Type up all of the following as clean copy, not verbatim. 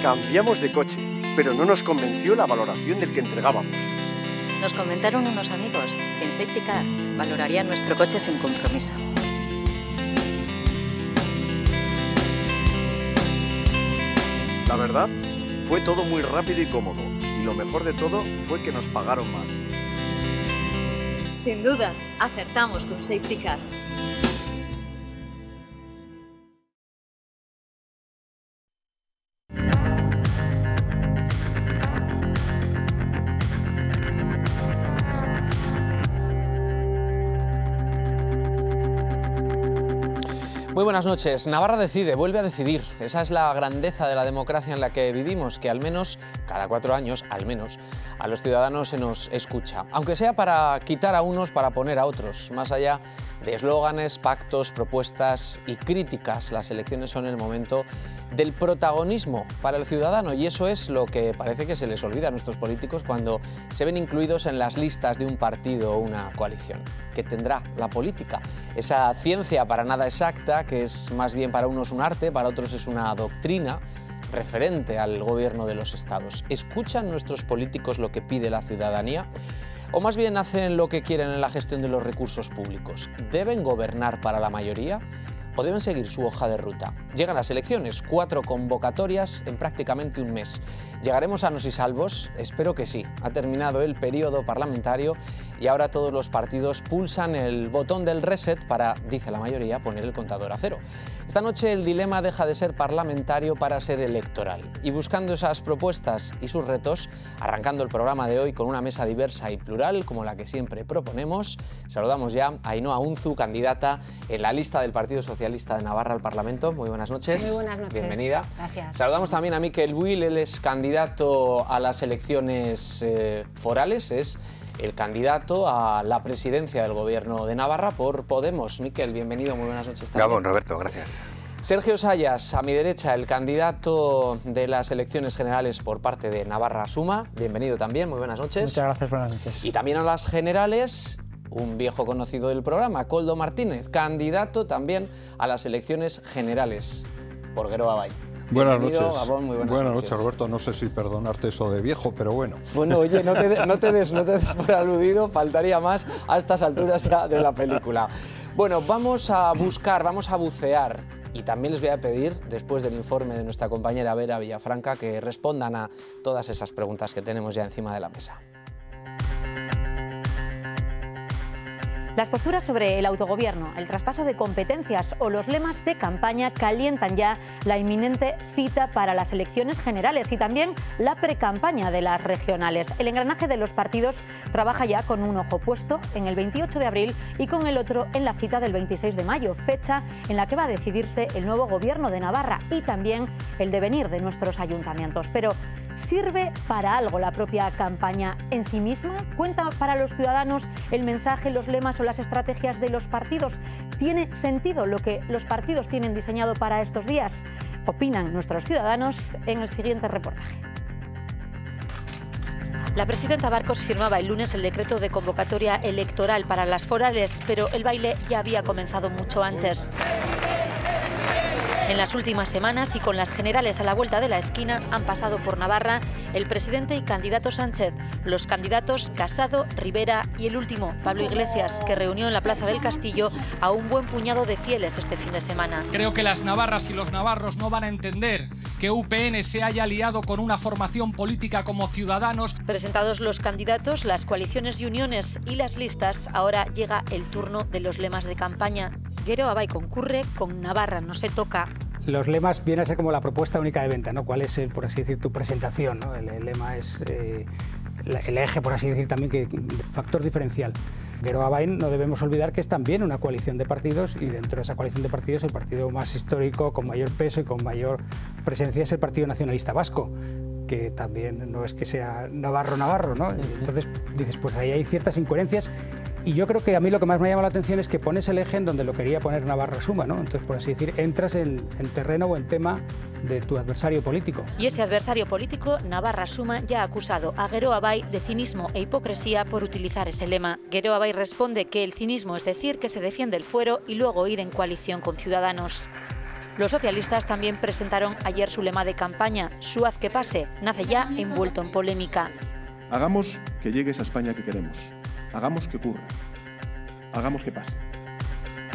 Cambiamos de coche, pero no nos convenció la valoración del que entregábamos. Nos comentaron unos amigos que en Safety Car valorarían nuestro coche sin compromiso. La verdad, fue todo muy rápido y cómodo, y lo mejor de todo fue que nos pagaron más. Sin duda, acertamos con Safety Car. Muy buenas noches. Navarra decide, vuelve a decidir. Esa es la grandeza de la democracia en la que vivimos, que al menos cada 4 años, al menos, a los ciudadanos se nos escucha. Aunque sea para quitar a unos para poner a otros. Más allá de eslóganes, pactos, propuestas y críticas, las elecciones son el momento del protagonismo para el ciudadano, y eso es lo que parece que se les olvida a nuestros políticos cuando se ven incluidos en las listas de un partido o una coalición. ¿Qué tendrá la política? Esa ciencia para nada exacta, que es más bien para unos un arte, para otros es una doctrina referente al gobierno de los estados. ¿Escuchan nuestros políticos lo que pide la ciudadanía? ¿O más bien hacen lo que quieren en la gestión de los recursos públicos? ¿Deben gobernar para la mayoría o deben seguir su hoja de ruta? Llegan las elecciones, 4 convocatorias en prácticamente un mes. ¿Llegaremos sanos y salvos? Espero que sí. Ha terminado el periodo parlamentario y ahora todos los partidos pulsan el botón del reset para, dice la mayoría, poner el contador a cero. Esta noche el dilema deja de ser parlamentario para ser electoral. Y buscando esas propuestas y sus retos, arrancando el programa de hoy con una mesa diversa y plural, como la que siempre proponemos, saludamos ya a Ainhoa Unzu, candidata en la lista del Partido Socialista de Navarra al Parlamento. Muy buenas noches. Muy buenas noches. Bienvenida. Gracias. Saludamos también a Mikel Buil, él es candidato a las elecciones forales, es el candidato a la presidencia del Gobierno de Navarra por Podemos. Mikel, bienvenido, muy buenas noches también. Gabón, Roberto, gracias. Sergio Sayas, a mi derecha, el candidato de las elecciones generales por parte de Navarra Suma. Bienvenido también, muy buenas noches. Muchas gracias, buenas noches. Y también a las generales, un viejo conocido del programa, Koldo Martínez, candidato también a las elecciones generales por Geroa Bai. Buenas Bienvenido, noches. Gabón, muy buenas Buenas noches, noches, Roberto. No sé si perdonarte eso de viejo, pero bueno. Bueno, oye, no te des por aludido, faltaría más a estas alturas ya de la película. Bueno, vamos a buscar, vamos a bucear, y también les voy a pedir, después del informe de nuestra compañera Vera Villafranca, que respondan a todas esas preguntas que tenemos ya encima de la mesa. Las posturas sobre el autogobierno, el traspaso de competencias o los lemas de campaña calientan ya la inminente cita para las elecciones generales y también la precampaña de las regionales. El engranaje de los partidos trabaja ya con un ojo puesto en el 28 de abril y con el otro en la cita del 26 de mayo, fecha en la que va a decidirse el nuevo gobierno de Navarra y también el devenir de nuestros ayuntamientos. Pero ¿sirve para algo la propia campaña en sí misma? ¿Cuenta para los ciudadanos el mensaje, los lemas o las estrategias de los partidos? ¿Tiene sentido lo que los partidos tienen diseñado para estos días? Opinan nuestros ciudadanos en el siguiente reportaje. La presidenta Barcos firmaba el lunes el decreto de convocatoria electoral para las forales, pero el baile ya había comenzado mucho antes. En las últimas semanas y con las generales a la vuelta de la esquina han pasado por Navarra el presidente y candidato Sánchez, los candidatos Casado, Rivera y el último, Pablo Iglesias, que reunió en la Plaza del Castillo a un buen puñado de fieles este fin de semana. Creo que las navarras y los navarros no van a entender que UPN se haya aliado con una formación política como Ciudadanos. Presentados los candidatos, las coaliciones y uniones y las listas, ahora llega el turno de los lemas de campaña. Geroa Bai concurre, con Navarra no se toca. Los lemas vienen a ser como la propuesta única de venta, ¿no? ¿Cuál es, por así decir, tu presentación, ¿no? El lema es el eje, por así decir, también, que factor diferencial. Geroa Bai no debemos olvidar que es también una coalición de partidos y dentro de esa coalición de partidos el partido más histórico, con mayor peso y con mayor presencia es el Partido Nacionalista Vasco, que también no es que sea navarro, ¿no? Entonces dices, pues ahí hay ciertas incoherencias. Y yo creo que a mí lo que más me llama la atención es que pones el eje en donde lo quería poner Navarra Suma, ¿no? Entonces, por así decir, entras en terreno o en tema de tu adversario político. Y ese adversario político, Navarra Suma, ya ha acusado a Geroa Bai de cinismo e hipocresía por utilizar ese lema. Geroa Bai responde que el cinismo es decir que se defiende el fuero y luego ir en coalición con Ciudadanos. Los socialistas también presentaron ayer su lema de campaña. Su haz que pase nace ya envuelto en polémica. Hagamos que llegue esa España que queremos. Hagamos que ocurra. Hagamos que pase.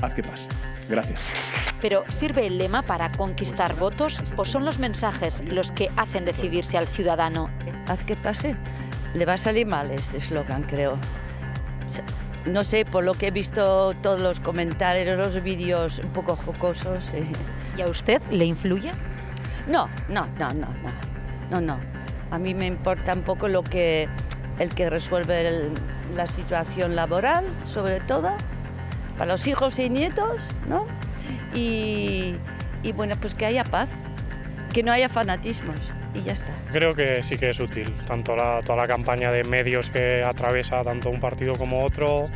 Haz que pase. Gracias. Pero ¿sirve el lema para conquistar votos o son los mensajes los que hacen decidirse al ciudadano? Haz que pase. Le va a salir mal este eslogan, creo. No sé, por lo que he visto todos los comentarios, los vídeos un poco jocosos. ¿Y a usted le influye? No. A mí me importa un poco el que resuelve la situación laboral, sobre todo, para los hijos y nietos, ¿no? Y bueno, pues que haya paz, que no haya fanatismos y ya está. Creo que sí que es útil, tanto toda la campaña de medios que atraviesa tanto un partido como otro,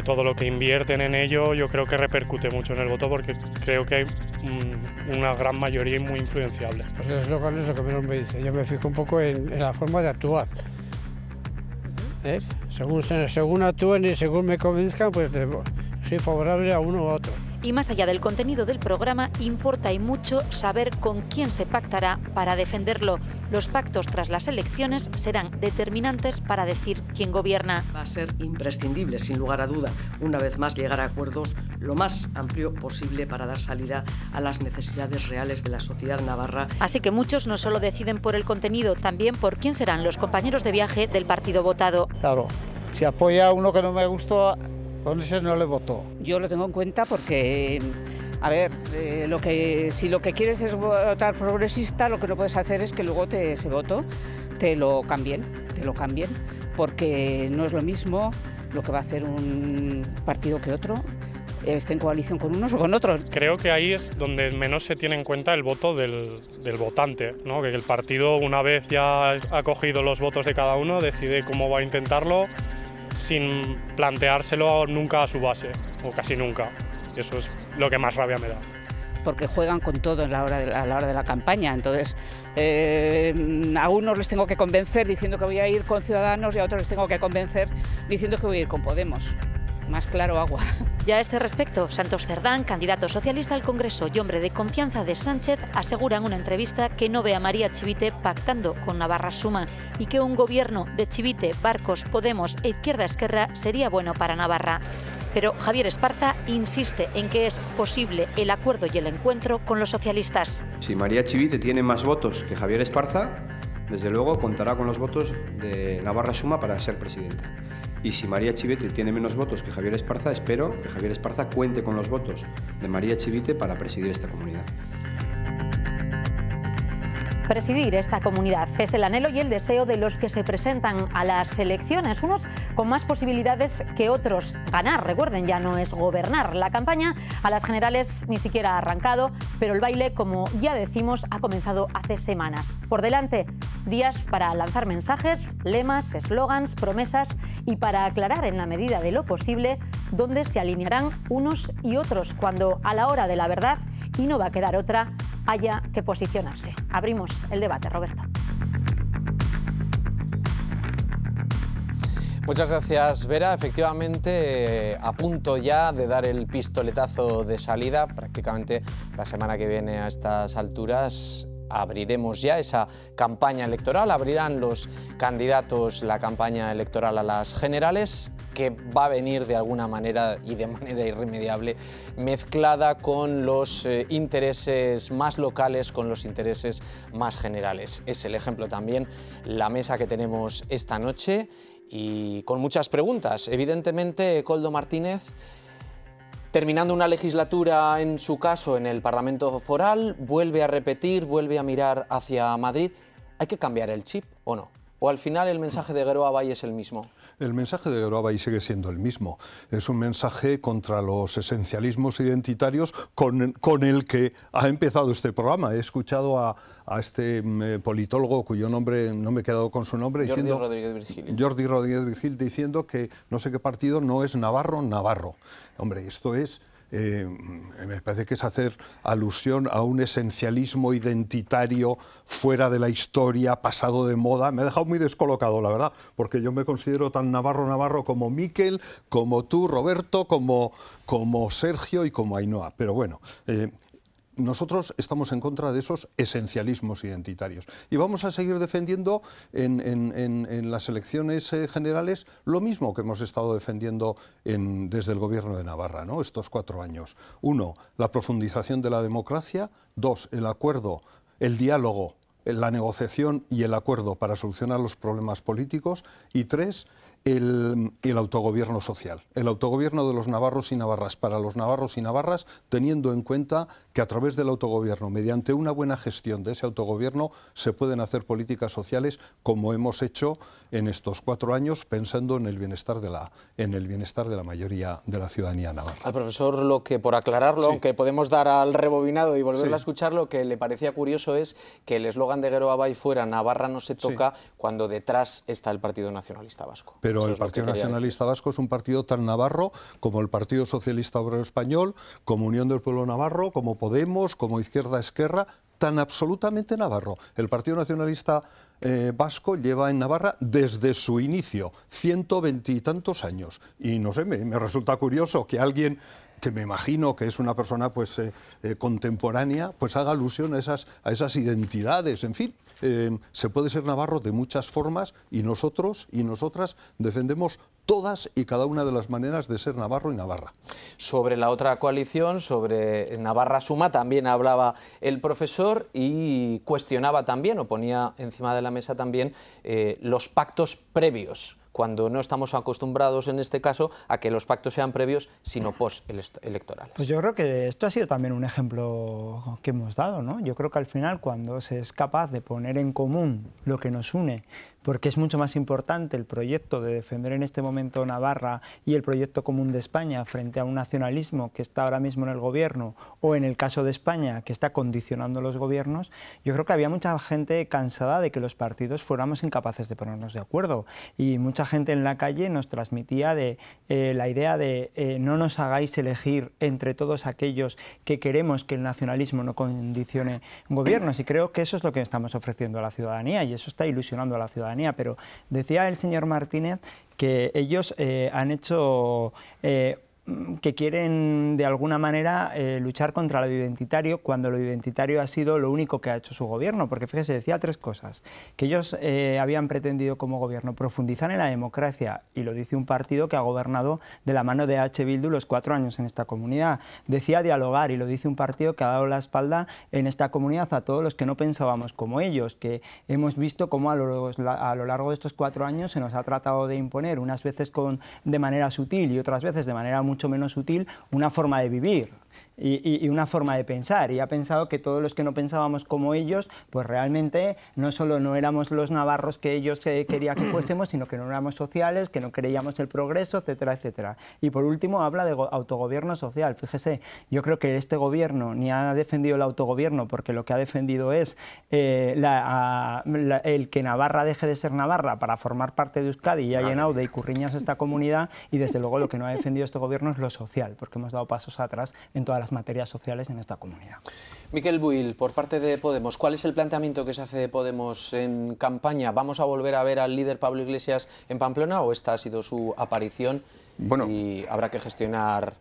todo lo que invierten en ello, yo creo que repercute mucho en el voto porque creo que hay una gran mayoría muy influenciable. Pues el eslogan es lo que menos me dice, yo me fijo un poco en la forma de actuar. Según actúen y según me convenzcan, pues soy favorable a uno u otro. Y más allá del contenido del programa, importa y mucho saber con quién se pactará para defenderlo. Los pactos tras las elecciones serán determinantes para decir quién gobierna. Va a ser imprescindible, sin lugar a duda, una vez más llegar a acuerdos lo más amplio posible para dar salida a las necesidades reales de la sociedad navarra. Así que muchos no solo deciden por el contenido, también por quién serán los compañeros de viaje del partido votado. Claro, si apoya a uno que no me gustó, con ese no le votó. Yo lo tengo en cuenta porque, a ver, si lo que quieres es votar progresista, lo que no puedes hacer es que luego ese voto te lo cambien, porque no es lo mismo lo que va a hacer un partido que otro, esté en coalición con unos o con otros. Creo que ahí es donde menos se tiene en cuenta el voto del votante, ¿no? Que el partido, una vez ya ha cogido los votos de cada uno, decide cómo va a intentarlo, sin planteárselo nunca a su base, o casi nunca. Y eso es lo que más rabia me da. Porque juegan con todo a la hora de la campaña. Entonces, a unos les tengo que convencer diciendo que voy a ir con Ciudadanos y a otros les tengo que convencer diciendo que voy a ir con Podemos. Más claro agua. Ya a este respecto, Santos Cerdán, candidato socialista al Congreso y hombre de confianza de Sánchez, asegura en una entrevista que no ve a María Chivite pactando con Navarra Suma y que un gobierno de Chivite, Barcos, Podemos e Izquierda Esquerra sería bueno para Navarra. Pero Javier Esparza insiste en que es posible el acuerdo y el encuentro con los socialistas. Si María Chivite tiene más votos que Javier Esparza, desde luego contará con los votos de Navarra Suma para ser presidenta. Y si María Chivite tiene menos votos que Javier Esparza, espero que Javier Esparza cuente con los votos de María Chivite para presidir esta comunidad. Presidir esta comunidad es el anhelo y el deseo de los que se presentan a las elecciones, unos con más posibilidades que otros. Ganar, recuerden, ya no es gobernar. La campaña a las generales ni siquiera ha arrancado, pero el baile, como ya decimos, ha comenzado hace semanas. Por delante, días para lanzar mensajes, lemas, eslogans, promesas y para aclarar en la medida de lo posible dónde se alinearán unos y otros cuando a la hora de la verdad, y no va a quedar otra, haya que posicionarse. Abrimos el debate, Roberto. Muchas gracias, Vera. Efectivamente, a punto ya de dar el pistoletazo de salida, prácticamente la semana que viene a estas alturas abriremos ya esa campaña electoral, abrirán los candidatos la campaña electoral a las generales, que va a venir de alguna manera y de manera irremediable mezclada con los intereses más locales, con los intereses más generales. Es el ejemplo también la mesa que tenemos esta noche y con muchas preguntas. Evidentemente, Koldo Martínez, terminando una legislatura, en su caso, en el Parlamento Foral, vuelve a repetir, vuelve a mirar hacia Madrid. ¿Hay que cambiar el chip o no? ¿O al final el mensaje de Geroa Bai es el mismo? El mensaje de Geroa Bai sigue siendo el mismo. Es un mensaje contra los esencialismos identitarios con el que ha empezado este programa. He escuchado a este politólogo, cuyo nombre no me he quedado con su nombre, Jordi Rodríguez Virgili. Jordi Rodríguez Virgili, diciendo que no sé qué partido no es navarro. Hombre, esto es... me parece que es hacer alusión a un esencialismo identitario fuera de la historia, pasado de moda. Me ha dejado muy descolocado, la verdad, porque yo me considero tan navarro como Miquel, como tú, Roberto, como Sergio y como Ainhoa. Pero bueno, nosotros estamos en contra de esos esencialismos identitarios y vamos a seguir defendiendo en las elecciones generales lo mismo que hemos estado defendiendo desde el Gobierno de Navarra, ¿no? Estos 4 años. 1, la profundización de la democracia. 2, el acuerdo, el diálogo, la negociación y el acuerdo para solucionar los problemas políticos. Y 3, el autogobierno social, el autogobierno de los navarros y navarras para los navarros y navarras, teniendo en cuenta que a través del autogobierno, mediante una buena gestión de ese autogobierno, se pueden hacer políticas sociales como hemos hecho en estos 4 años, pensando en el bienestar de la mayoría de la ciudadanía navarra. Al profesor, lo que, por aclararlo, aunque podemos dar al rebobinado y volverlo a escuchar, lo que le parecía curioso es que el eslogan de Geroa Bai fuera Navarra no se toca, cuando detrás está el Partido Nacionalista Vasco. Pero el Partido Nacionalista Vasco es un partido tan navarro como el Partido Socialista Obrero Español, como Unión del Pueblo Navarro, como Podemos, como Izquierda Esquerra, tan absolutamente navarro. El Partido Nacionalista Vasco lleva en Navarra desde su inicio, 120 y tantos años. Y no sé, me resulta curioso que alguien que me imagino que es una persona pues contemporánea, pues haga alusión a esas identidades. En fin, se puede ser navarro de muchas formas y nosotros y nosotras defendemos todas y cada una de las maneras de ser navarro y navarra. Sobre la otra coalición, sobre Navarra Suma, también hablaba el profesor y cuestionaba también, o ponía encima de la mesa también, los pactos previos, cuando no estamos acostumbrados en este caso a que los pactos sean previos, sino post-electorales. Pues yo creo que esto ha sido también un ejemplo que hemos dado, ¿no? Yo creo que al final, cuando se es capaz de poner en común lo que nos une, porque es mucho más importante el proyecto de defender en este momento Navarra y el proyecto común de España frente a un nacionalismo que está ahora mismo en el gobierno, o en el caso de España, que está condicionando los gobiernos. Yo creo que había mucha gente cansada de que los partidos fuéramos incapaces de ponernos de acuerdo, y mucha gente en la calle nos transmitía la idea de no nos hagáis elegir entre todos aquellos que queremos que el nacionalismo no condicione gobiernos, y creo que eso es lo que estamos ofreciendo a la ciudadanía, y eso está ilusionando a la ciudadanía. Pero decía el señor Martínez que ellos han hecho que quieren de alguna manera luchar contra lo identitario, cuando lo identitario ha sido lo único que ha hecho su gobierno, porque fíjese, decía 3 cosas, que ellos habían pretendido como gobierno profundizar en la democracia, y lo dice un partido que ha gobernado de la mano de H. Bildu los 4 años en esta comunidad. Decía dialogar, y lo dice un partido que ha dado la espalda en esta comunidad a todos los que no pensábamos como ellos, que hemos visto cómo a lo largo de estos 4 años se nos ha tratado de imponer, unas veces de manera sutil y otras veces de manera mucho menos sutil, una forma de vivir y una forma de pensar, y ha pensado que todos los que no pensábamos como ellos, pues realmente no solo no éramos los navarros que ellos querían que fuésemos, sino que no éramos sociales, que no creíamos el progreso, etcétera, etcétera. Y por último habla de autogobierno social. Fíjese, yo creo que este gobierno ni ha defendido el autogobierno, porque lo que ha defendido es el que Navarra deje de ser Navarra para formar parte de Euskadi, y ha llenado de icurriñas esta comunidad, y desde luego lo que no ha defendido este gobierno es lo social, porque hemos dado pasos atrás en todas las materias sociales en esta comunidad. Miquel Buil, por parte de Podemos, ¿cuál es el planteamiento que se hace de Podemos en campaña? ¿Vamos a volver a ver al líder Pablo Iglesias en Pamplona, o esta ha sido su aparición y habrá que gestionar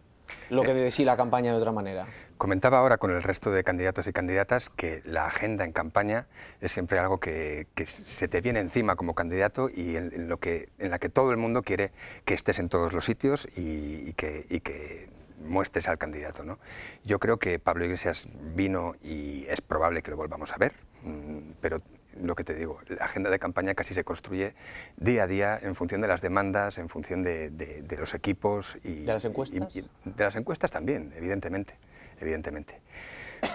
lo que de sí la campaña de otra manera? Comentaba ahora con el resto de candidatos y candidatas que la agenda en campaña es siempre algo que se te viene encima como candidato, y en la que todo el mundo quiere que estés en todos los sitios y que muestres al candidato, ¿no? Yo creo que Pablo Iglesias vino y es probable que lo volvamos a ver, pero lo que te digo, la agenda de campaña casi se construye día a día en función de las demandas, en función de los equipos y ¿de las encuestas? Y de las encuestas también, evidentemente.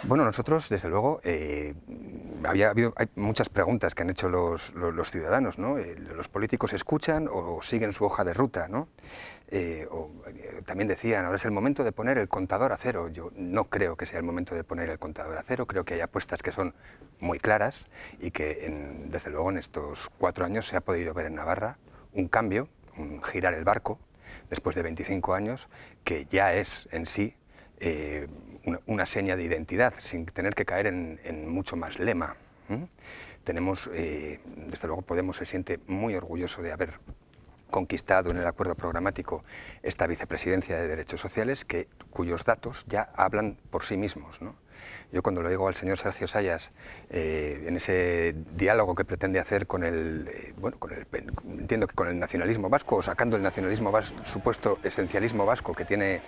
Bueno, nosotros, desde luego, hay muchas preguntas que han hecho los ciudadanos, ¿no? Los políticos escuchan o siguen su hoja de ruta, ¿no? También decían, ahora es el momento de poner el contador a cero. Yo no creo que sea el momento de poner el contador a cero, creo que hay apuestas que son muy claras y que, desde luego, en estos 4 años se ha podido ver en Navarra un cambio, un girar el barco, después de 25 años, que ya es en sí una seña de identidad, sin tener que caer en mucho más lema. Tenemos, desde luego Podemos se siente muy orgulloso de haber conquistado en el acuerdo programático esta vicepresidencia de Derechos Sociales, cuyos datos ya hablan por sí mismos, ¿no? Yo cuando lo digo al señor Sergio Sayas, en ese diálogo que pretende hacer con entiendo que con el nacionalismo vasco, o sacando el nacionalismo vasco, supuesto esencialismo vasco que tiene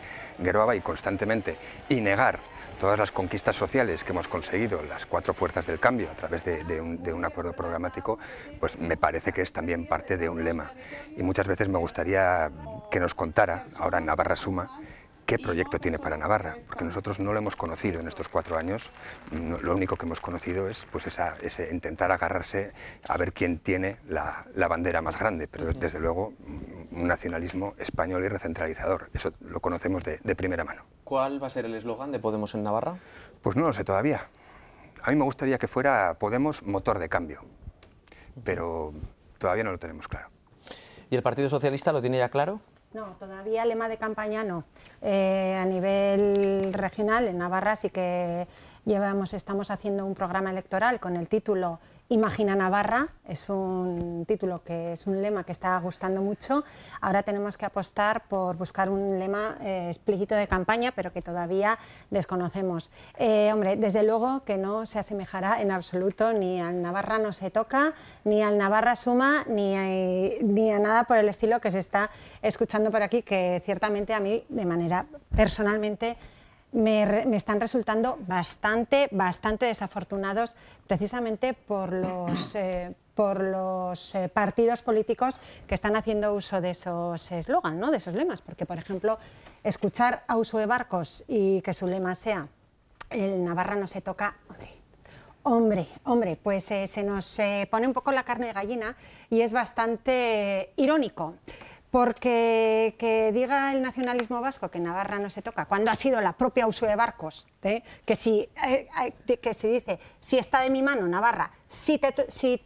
Geroa Bai constantemente, y negar todas las conquistas sociales que hemos conseguido, las 4 fuerzas del cambio, a través de un acuerdo programático, pues me parece que es también parte de un lema. Y muchas veces me gustaría que nos contara, ahora en Navarra Suma, qué proyecto tiene para Navarra, porque nosotros no lo hemos conocido en estos 4 años, lo único que hemos conocido es pues ese intentar agarrarse a ver quién tiene la bandera más grande, pero desde luego un nacionalismo español y recentralizador, eso lo conocemos de primera mano. ¿Cuál va a ser el eslogan de Podemos en Navarra? Pues no lo sé todavía. A mí me gustaría que fuera Podemos motor de cambio, pero todavía no lo tenemos claro. ¿Y el Partido Socialista lo tiene ya claro? No, todavía lema de campaña no. A nivel regional, en Navarra, sí que estamos haciendo un programa electoral con el título Imagina Navarra. Es un título que es un lema que está gustando mucho. Ahora tenemos que apostar por buscar un lema explícito de campaña, pero que todavía desconocemos. Hombre, desde luego que no se asemejará en absoluto ni al Navarra no se toca, ni al Navarra Suma, ni a nada por el estilo que se está escuchando por aquí, que ciertamente a mí, de manera personalmente, me están resultando bastante desafortunados, precisamente por los partidos políticos que están haciendo uso de esos eslogan, ¿no? De esos lemas, porque por ejemplo escuchar a Uxue Barkos y que su lema sea el Navarra no se toca, hombre, pues se nos pone un poco la carne de gallina y es bastante irónico. Porque que diga el nacionalismo vasco que Navarra no se toca, cuando ha sido la propia Uxue Barkos, que si dice, si está de mi mano Navarra, si se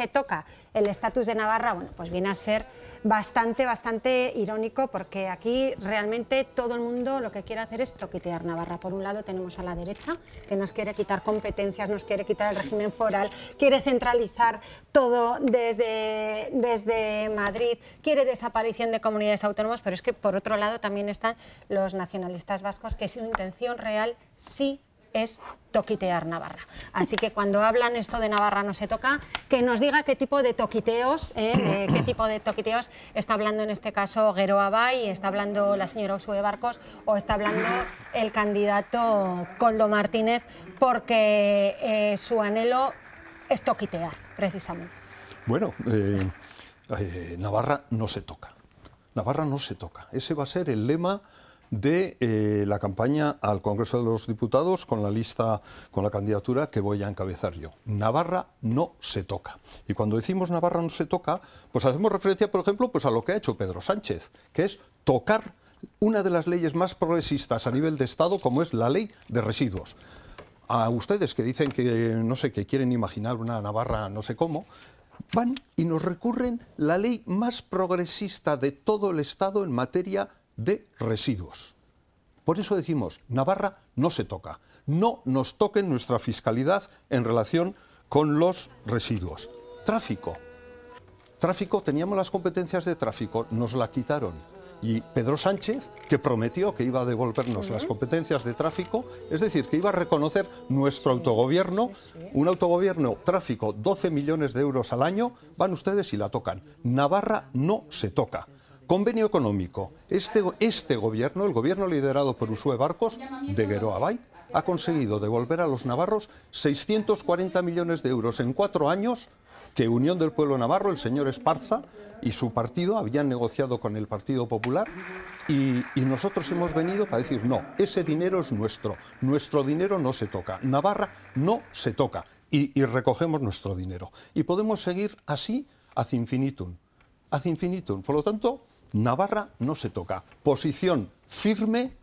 toca el estatus de Navarra, bueno, pues viene a ser bastante irónico, porque aquí realmente todo el mundo lo que quiere hacer es toquetear Navarra. Por un lado tenemos a la derecha, que nos quiere quitar competencias, nos quiere quitar el régimen foral, quiere centralizar todo desde Madrid, quiere desaparición de comunidades autónomas, pero es que por otro lado también están los nacionalistas vascos, que su intención real sí es toquitear Navarra. Así que cuando hablan esto de Navarra no se toca, que nos diga qué tipo de toquiteos, está hablando en este caso Geroa Bai, está hablando la señora Uxue Barkos o está hablando el candidato Koldo Martínez, porque su anhelo es toquitear, precisamente. Bueno, Navarra no se toca. Navarra no se toca. Ese va a ser el lema de la campaña al Congreso de los Diputados con la candidatura que voy a encabezar yo. Navarra no se toca. Y cuando decimos Navarra no se toca, pues hacemos referencia, por ejemplo, pues a lo que ha hecho Pedro Sánchez, que es tocar una de las leyes más progresistas a nivel de Estado, como es la ley de residuos. A ustedes que dicen que, no sé, que quieren imaginar una Navarra no sé cómo, van y nos recurren la ley más progresista de todo el Estado en materia de residuos. Por eso decimos, Navarra no se toca. No nos toquen nuestra fiscalidad en relación con los residuos. Tráfico. Tráfico, teníamos las competencias de tráfico, nos la quitaron. Y Pedro Sánchez, que prometió que iba a devolvernos las competencias de tráfico, es decir, que iba a reconocer nuestro autogobierno, un autogobierno tráfico, 12 millones de euros al año, van ustedes y la tocan. Navarra no se toca. Convenio económico. Este gobierno, el gobierno liderado por Uxue Barkos, de Geroa Bai, ha conseguido devolver a los navarros 640 millones de euros en 4 años que Unión del Pueblo Navarro, el señor Esparza y su partido habían negociado con el Partido Popular, y nosotros hemos venido para decir, no, ese dinero es nuestro dinero no se toca, Navarra no se toca, y recogemos nuestro dinero. Y podemos seguir así ad infinitum. Ad infinitum. Por lo tanto, Navarra no se toca. Posición firme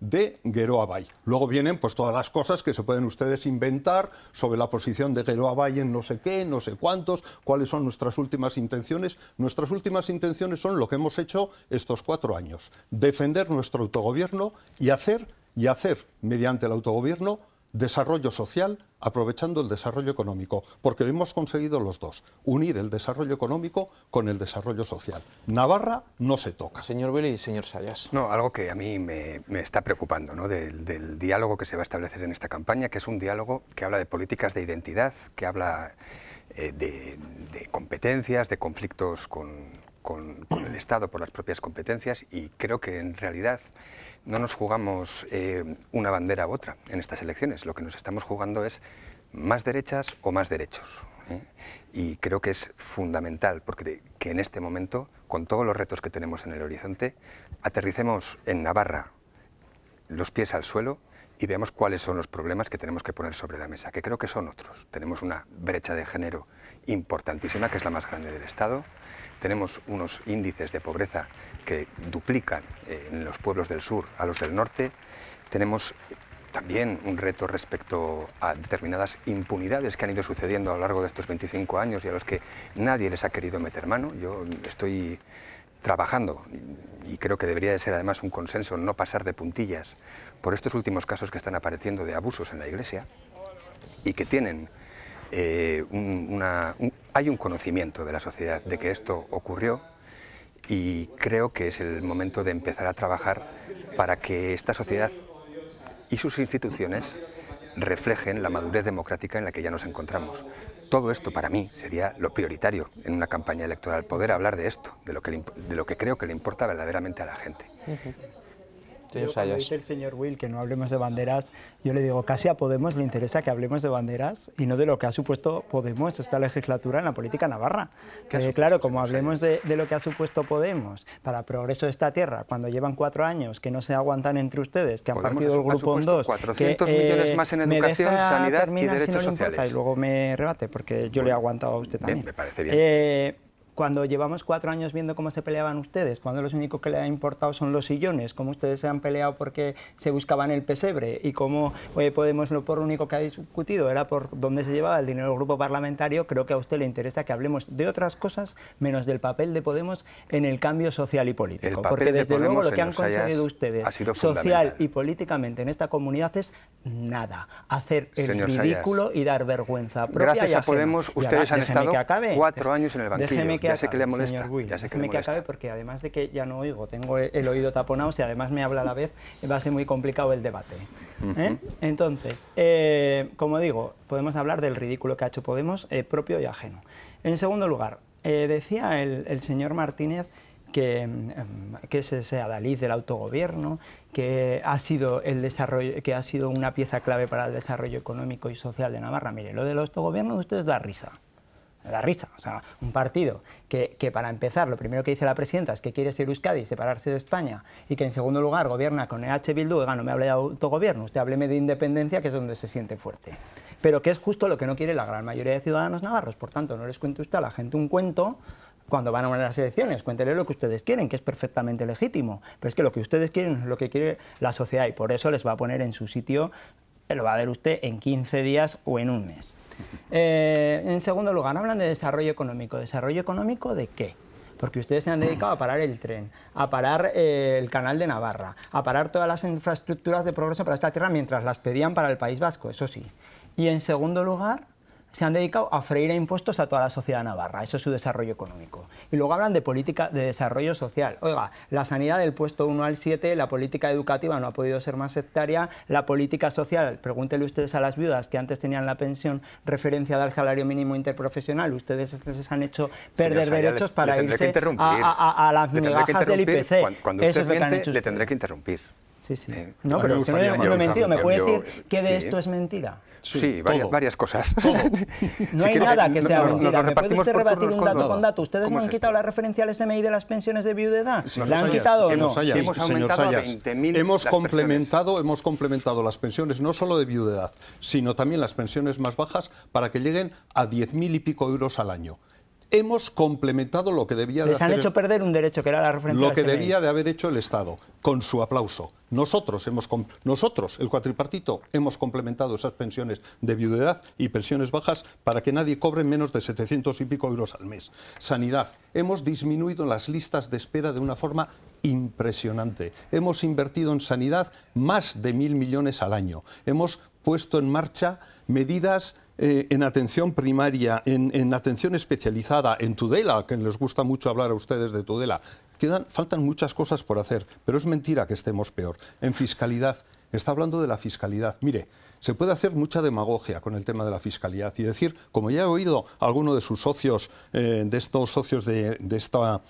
de Geroa Bai. Luego vienen pues todas las cosas que se pueden ustedes inventar sobre la posición de Geroa Bai en no sé qué, no sé cuántos, cuáles son nuestras últimas intenciones. Nuestras últimas intenciones son lo que hemos hecho estos 4 años. Defender nuestro autogobierno y hacer mediante el autogobierno desarrollo social aprovechando el desarrollo económico, porque lo hemos conseguido los dos, unir el desarrollo económico con el desarrollo social. Navarra no se toca. Señor Willy y señor Sayas. No, algo que a mí me está preocupando, ¿no? del diálogo que se va a establecer en esta campaña, que es un diálogo que habla de políticas de identidad, que habla de competencias, de conflictos con el Estado por las propias competencias, y creo que en realidad no nos jugamos una bandera u otra en estas elecciones. Lo que nos estamos jugando es más derechas o más derechos. Y creo que es fundamental porque que en este momento, con todos los retos que tenemos en el horizonte, aterricemos en Navarra los pies al suelo y veamos cuáles son los problemas que tenemos que poner sobre la mesa, que creo que son otros. Tenemos una brecha de género importantísima, que es la más grande del Estado. Tenemos unos índices de pobreza que duplican en los pueblos del sur a los del norte. Tenemos también un reto respecto a determinadas impunidades que han ido sucediendo a lo largo de estos 25 años y a los que nadie les ha querido meter mano. Yo estoy trabajando, y creo que debería de ser además un consenso, no pasar de puntillas por estos últimos casos que están apareciendo de abusos en la Iglesia y que tienen hay un conocimiento de la sociedad de que esto ocurrió, y creo que es el momento de empezar a trabajar para que esta sociedad y sus instituciones reflejen la madurez democrática en la que ya nos encontramos. Todo esto para mí sería lo prioritario en una campaña electoral, poder hablar de esto, de lo que creo que le importa verdaderamente a la gente. Cuando dice el señor Will que no hablemos de banderas, yo le digo, casi a Podemos le interesa que hablemos de banderas y no de lo que ha supuesto Podemos esta legislatura en la política navarra. Que claro, como hablemos de lo que ha supuesto Podemos para el progreso de esta tierra, cuando llevan 4 años que no se aguantan entre ustedes, que han partido el grupo en dos, 400 millones más en educación, sanidad y derechos sociales. Y luego me rebate, porque yo le he aguantado a usted también. Bien, me parece bien. Cuando llevamos 4 años viendo cómo se peleaban ustedes, cuando los únicos que le ha importado son los sillones, cómo ustedes se han peleado porque se buscaban el pesebre y cómo Podemos por lo único que ha discutido era por dónde se llevaba el dinero del grupo parlamentario, creo que a usted le interesa que hablemos de otras cosas menos del papel de Podemos en el cambio social y político. Porque desde luego lo que han conseguido ustedes social y políticamente en esta comunidad es nada, hacer el ridículo y dar vergüenza propia. Gracias a Podemos ustedes han estado 4 años en el banquillo. Ya sé que le molesta. Déjeme que acabe porque además de que ya no oigo, tengo el oído taponado, si además me habla a la vez, va a ser muy complicado el debate. Entonces, como digo, podemos hablar del ridículo que ha hecho Podemos, propio y ajeno. En segundo lugar, decía el señor Martínez que es ese adalid del autogobierno, que ha sido el desarrollo, que ha sido una pieza clave para el desarrollo económico y social de Navarra. Mire, lo del autogobierno de ustedes da risa. Da risa, o sea, un partido que para empezar lo primero que dice la presidenta es que quiere ser Euskadi y separarse de España, y que en segundo lugar gobierna con EH Bildu. Oiga, no me hable de autogobierno, usted hábleme de independencia, que es donde se siente fuerte, pero que es justo lo que no quiere la gran mayoría de ciudadanos navarros. Por tanto, no les cuente usted a la gente un cuento cuando van a las elecciones, cuéntele lo que ustedes quieren, que es perfectamente legítimo, pero es que lo que ustedes quieren es lo que quiere la sociedad, y por eso les va a poner en su sitio, lo va a ver usted en 15 días o en un mes. En segundo lugar, hablan de desarrollo económico. ¿Desarrollo económico de qué? Porque ustedes se han dedicado a parar el tren, a parar el canal de Navarra, a parar todas las infraestructuras de progreso para esta tierra mientras las pedían para el País Vasco, eso sí. Y en segundo lugar, se han dedicado a freír a impuestos a toda la sociedad navarra, eso es su desarrollo económico. Y luego hablan de política de desarrollo social. Oiga, la sanidad del puesto 1 al 7, la política educativa no ha podido ser más sectaria, la política social, pregúntenle ustedes a las viudas que antes tenían la pensión referenciada al salario mínimo interprofesional, ustedes les han hecho perder derechos para irse a las migajas del IPC. Cuando usted miente, le tendré que interrumpir. Sí, sí. No, pero usted no he mentido. ¿Me puede decir que de esto es mentira? Sí, varias cosas. No hay nada que sea mentira. ¿Me puede usted rebatir un dato con dato? ¿Ustedes no han quitado la referencia al SMI de las pensiones de viudedad? ¿La han quitado o no? Señor Sayas, hemos complementado las pensiones no solo de viudedad, sino también las pensiones más bajas para que lleguen a 10.000 y pico euros al año. Hemos complementado lo que debía de hacer... Les han hecho perder un derecho que era la referencia lo que debía de haber hecho el Estado, con su aplauso. Nosotros, el cuatripartito, hemos complementado esas pensiones de viudedad y pensiones bajas para que nadie cobre menos de 700 y pico euros al mes. Sanidad, hemos disminuido las listas de espera de una forma impresionante. Hemos invertido en sanidad más de 1.000 millones al año. Hemos puesto en marcha medidas en atención primaria, en atención especializada, en Tudela, que les gusta mucho hablar a ustedes de Tudela. Faltan muchas cosas por hacer, pero es mentira que estemos peor. En fiscalidad, está hablando de la fiscalidad. Mire, se puede hacer mucha demagogia con el tema de la fiscalidad y decir, como ya he oído a alguno de sus socios, de estos socios de esta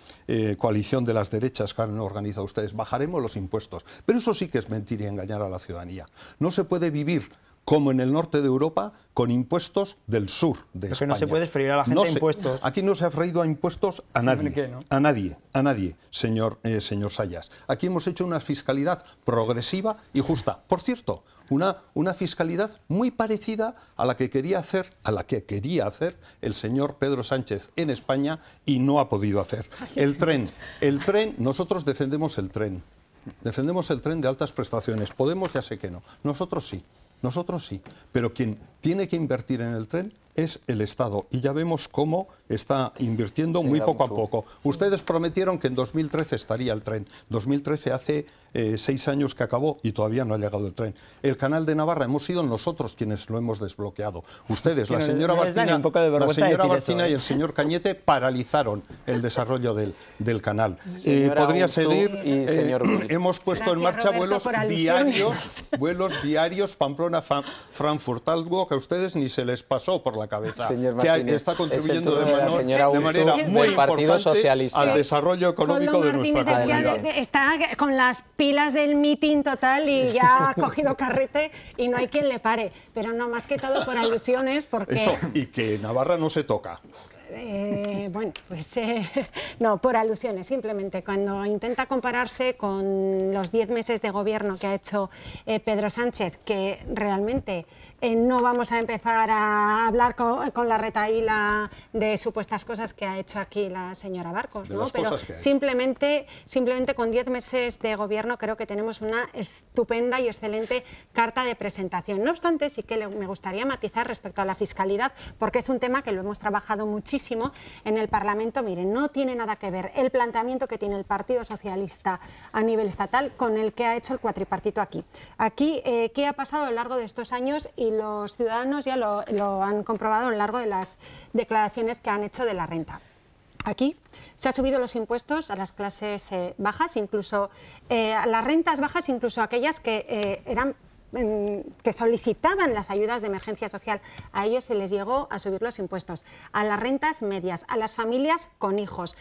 coalición de las derechas que han organizado ustedes, bajaremos los impuestos. Pero eso sí que es mentir y engañar a la ciudadanía. No se puede vivir como en el norte de Europa, con impuestos del sur de España. Que no se puede freír a la gente a impuestos. Aquí no se ha freído a impuestos a nadie, a nadie, señor Sayas. Aquí hemos hecho una fiscalidad progresiva y justa. Por cierto, una fiscalidad muy parecida a la que quería hacer el señor Pedro Sánchez en España y no ha podido hacer. El tren, nosotros defendemos el tren. Defendemos el tren de altas prestaciones. Podemos, ya sé que no. Nosotros sí, pero quien tiene que invertir en el tren es el Estado y ya vemos cómo está invirtiendo muy poco a poco. Ustedes prometieron que en 2013 estaría el tren. 2013 hace 6 años que acabó y todavía no ha llegado el tren. El canal de Navarra hemos sido nosotros quienes lo hemos desbloqueado. Ustedes, la señora Barcina y el señor Cañete paralizaron el desarrollo del canal. Podría seguir. Hemos puesto en marcha vuelos diarios Pamplona-Frankfurt, algo que a ustedes ni se les pasó por la cabeza, que está contribuyendo de manera muy importante al desarrollo económico de nuestra comunidad. Está con las pilas del mitin total y ya ha cogido carrete y no hay quien le pare, pero no, más que todo por alusiones, porque... Eso, y que Navarra no se toca. Bueno, pues no, por alusiones, simplemente. Cuando intenta compararse con los 10 meses de gobierno que ha hecho Pedro Sánchez, que realmente no vamos a empezar a hablar con la retahíla de supuestas cosas que ha hecho aquí la señora Barcos, ¿no? Pero simplemente con 10 meses de gobierno creo que tenemos una estupenda y excelente carta de presentación. No obstante, sí que me gustaría matizar respecto a la fiscalidad, porque es un tema que lo hemos trabajado muchísimo en el Parlamento. Miren, no tiene nada que ver el planteamiento que tiene el Partido Socialista a nivel estatal con el que ha hecho el cuatripartito aquí. Aquí, ¿qué ha pasado a lo largo de estos años? Y los ciudadanos ya lo han comprobado a lo largo de las declaraciones que han hecho de la renta. Aquí se han subido los impuestos a las clases bajas, incluso a las rentas bajas, incluso aquellas que que solicitaban las ayudas de emergencia social. A ellos se les llegó a subir los impuestos. A las rentas medias, a las familias con hijos.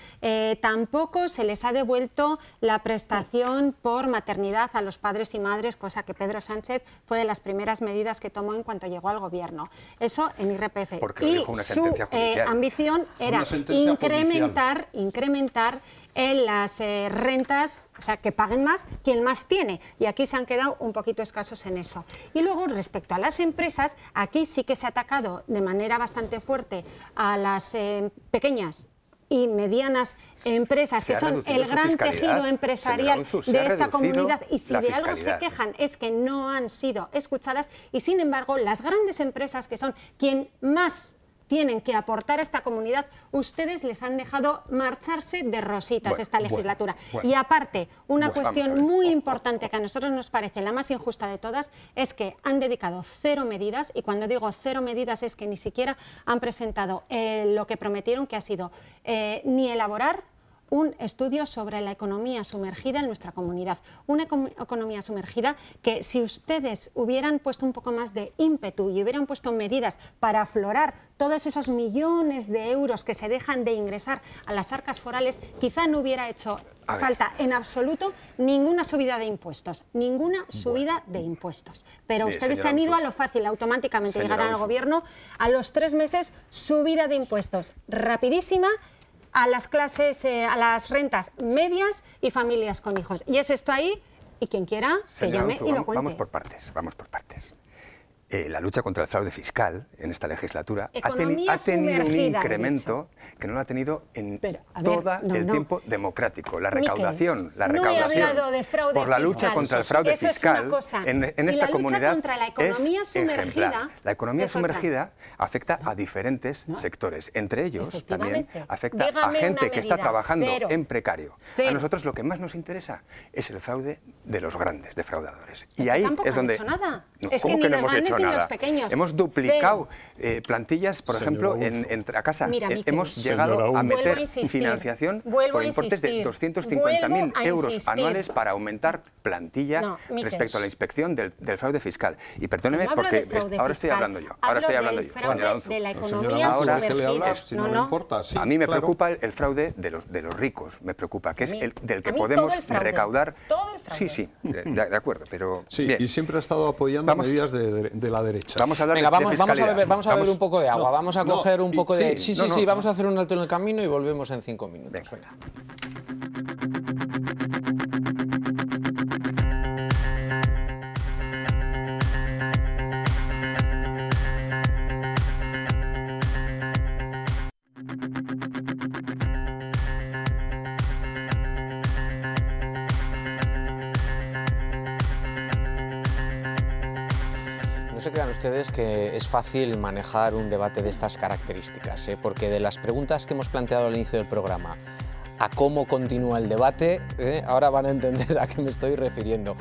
Tampoco se les ha devuelto la prestación por maternidad a los padres y madres, cosa que Pedro Sánchez fue de las primeras medidas que tomó en cuanto llegó al gobierno. Eso en IRPF. Y su ambición era incrementar en las rentas, o sea, que paguen más quien más tiene. Y aquí se han quedado un poquito escasos en eso. Y luego, respecto a las empresas, aquí sí que se ha atacado de manera bastante fuerte a las pequeñas y medianas empresas, que son el gran tejido empresarial de esta comunidad, y si de algo se quejan es que no han sido escuchadas, y sin embargo las grandes empresas, que son quien más tienen que aportar a esta comunidad, ustedes les han dejado marcharse de rositas esta legislatura. Y aparte, una cuestión muy importante que a nosotros nos parece la más injusta de todas, es que han dedicado 0 medidas, y cuando digo 0 medidas es que ni siquiera han presentado lo que prometieron, que ha sido ni elaborar un estudio sobre la economía sumergida en nuestra comunidad. Una economía sumergida que, si ustedes hubieran puesto un poco más de ímpetu y hubieran puesto medidas para aflorar todos esos millones de euros que se dejan de ingresar a las arcas forales, quizá no hubiera hecho falta en absoluto ninguna subida de impuestos. Ninguna subida de impuestos. Pero ustedes se han ido a lo fácil, automáticamente llegarán al gobierno, a los 3 meses, subida de impuestos rapidísima a las clases, a las rentas medias y familias con hijos. Y es esto ahí, y quien quiera, que llame y lo cuente. Vamos por partes. La lucha contra el fraude fiscal en esta legislatura ha tenido un incremento que no lo ha tenido en todo el tiempo democrático. La recaudación, no he hablado de fraude por la lucha fiscal. Contra el fraude fiscal en esta comunidad contra la economía sumergida, la economía sumergida afecta a diferentes sectores, entre ellos también afecta a gente que está trabajando en precario. A nosotros lo que más nos interesa es el fraude de los grandes defraudadores. Y ahí es donde... Nada. ¿Cómo que no hemos hecho nada? los nada. pequeños. Hemos duplicado plantillas, por ejemplo, en Tracasa. Hemos llegado a meter financiación por importes de 250.000 euros anuales para aumentar plantilla respecto a la inspección del fraude fiscal. Y perdóneme, porque ahora estoy hablando yo. Ahora estoy hablando yo. De la economía sumergida. A mí me preocupa el fraude de los ricos, me preocupa, que es el del que podemos recaudar. Todo el fraude. Sí, de acuerdo, pero... Sí, bien. y siempre ha estado apoyando medidas de la derecha. Vamos a hablar Venga, de fiscalidad. vamos a beber un poco de agua, vamos a coger un poco de... Sí, no, vamos a hacer un alto en el camino y volvemos en 5 minutos. Venga. No se crean ustedes que es fácil manejar un debate de estas características, porque de las preguntas que hemos planteado al inicio del programa a cómo continúa el debate, ahora van a entender a qué me estoy refiriendo.